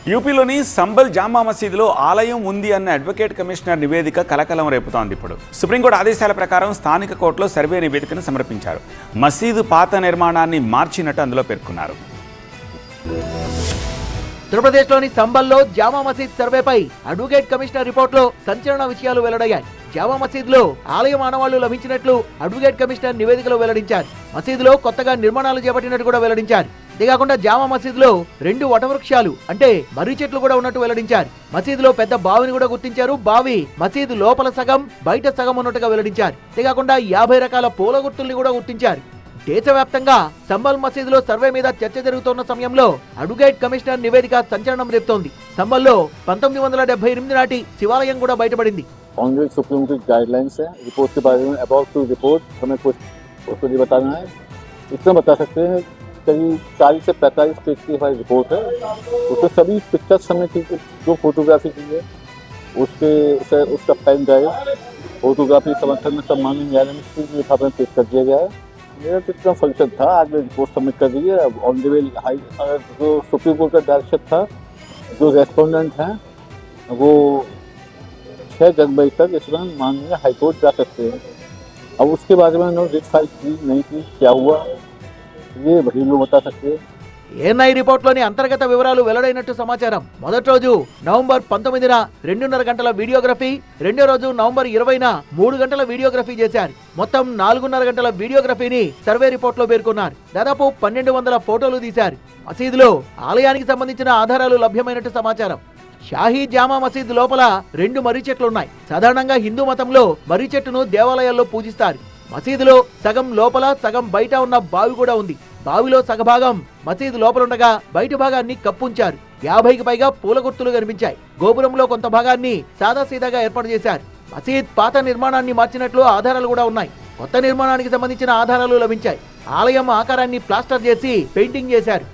యూపీలోని సంబల్ జామా మసీదులో ఆలయం ఉంది అన్న అడ్వకేట్ కమిషనర్ నివేదిక కలకలం రేపుతోంది. ఇప్పుడు సుప్రీంకోర్టు ఆదేశాల ప్రకారం స్థానిక కోర్టులో సర్వే నివేదికను సమర్పించారు. మసీదు పాత నిర్మాణాన్ని మార్చినట్టు అందులో పేర్కొన్నారు. ఉత్తరప్రదేశ్లోని సంబల్లో జామా మసీద్ సర్వేపై అడ్వకేట్ కమిషనర్ రిపోర్టులో సంచలన విషయాలు వెల్లడయ్యాయి. జామా మసీదులో ఆలయం ఆనవాళ్లు లభించినట్లు అడ్వకేట్ కమిషనర్ నివేదికలో వెల్లడించారు. మసీదులో కొత్తగా నిర్మాణాలు చేపట్టినట్టు కూడా వెల్లడించారు. అంతేకాకుండా జామా మసీదులో 2 వటవృక్షాలు అంటే మర్రి చెట్లు కూడా ఉన్నట్టు వెల్లడించారు. మసీదులో పెద్ద బావిని కూడా గుర్తించారు. బావి మసీదు లోపల సగం బయట సగం ఉన్నట్టుగా వెల్లడించారు. అంతేకాకుండా 50 రకాల పూల గుర్తుల్ని కూడా గుర్తించారు. దేశవ్యాప్తంగా సంబల్ మసీదులో సర్వే మీద చర్చ జరుగుతున్న సమయంలో అడ్వకేట్ కమిషనర్ నివేదిక సంచలనం రేపుతోంది. సంబల్లో 1978 నాటి శివాలయం కూడా బయటపడింది. कांग्रेस सुप्रीम कोर्ट गाइडलाइंस है रिपोर्ट के बारे में अबाउट टू रिपोर्ट हमें कुछ उसको ये बताना है। इतना बता सकते हैं करीब 40 से 45 पेज की हमारी रिपोर्ट है। उसमें सभी पिक्चर्स हमने जो फोटोग्राफी की है उसका पेन ड्राइव फोटोग्राफी समर्थन में सम्मानित न्यायालय में पेश कर दिया गया है। मेरा तो इतना फंक्शन था, आज मैं रिपोर्ट सबमिट कर दी है। ऑनरेबल हाई जो सुप्रीम कोर्ट का डायरेक्शन था, जो रेस्पोंडेंट हैं वो 6 जनवरी तक इसमें माननीय हाईकोर्ट जा सकते हैं। अब उसके बारे में उन्होंने रिट फाइल की नहीं की, क्या हुआ ये वही लोग बता सकते हैं। ఏఎన్ఐ రిపోర్ట్లోని అంతర్గత వివరాలు వెల్లడైనట్టు సమాచారం. మొదటి రోజు నవంబర్ 19న 2.5 గంటల వీడియోగ్రఫీ, రెండో రోజు నవంబర్ 20న 3 గంటల వీడియోగ్రఫీ చేశారు. మొత్తం 4.5 గంటల వీడియోగ్రఫీని సర్వే రిపోర్ట్లో పేర్కొన్నారు. దాదాపు 1200 ఫోటోలు తీశారు. మసీదులో ఆలయానికి సంబంధించిన ఆధారాలు లభ్యమైనట్టు సమాచారం. షాహీ జామా మసీద్ లోపల 2 మర్రి చెట్లున్నాయి. సాధారణంగా హిందూ మతంలో మర్రి చెట్టును దేవాలయాల్లో పూజిస్తారు. మసీదులో సగం లోపల సగం బయట ఉన్న బావి కూడా ఉంది. బావిలో సగభాగం మసీదు లోపలుండగా బయట భాగాన్ని కప్పుంచారు. 50కి పైగా పూల గుర్తులు కనిపించాయి. గోపురంలో కొంత భాగాన్ని సాదాసీదాగా ఏర్పాటు చేశారు. మసీద్ పాత నిర్మాణాన్ని మార్చినట్లు ఆధారాలు కూడా ఉన్నాయి. కొత్త నిర్మాణానికి సంబంధించిన ఆధారాలు లభించాయి. ఆలయం ఆకారాన్ని ప్లాస్టర్ చేసి పెయింటింగ్ చేశారు.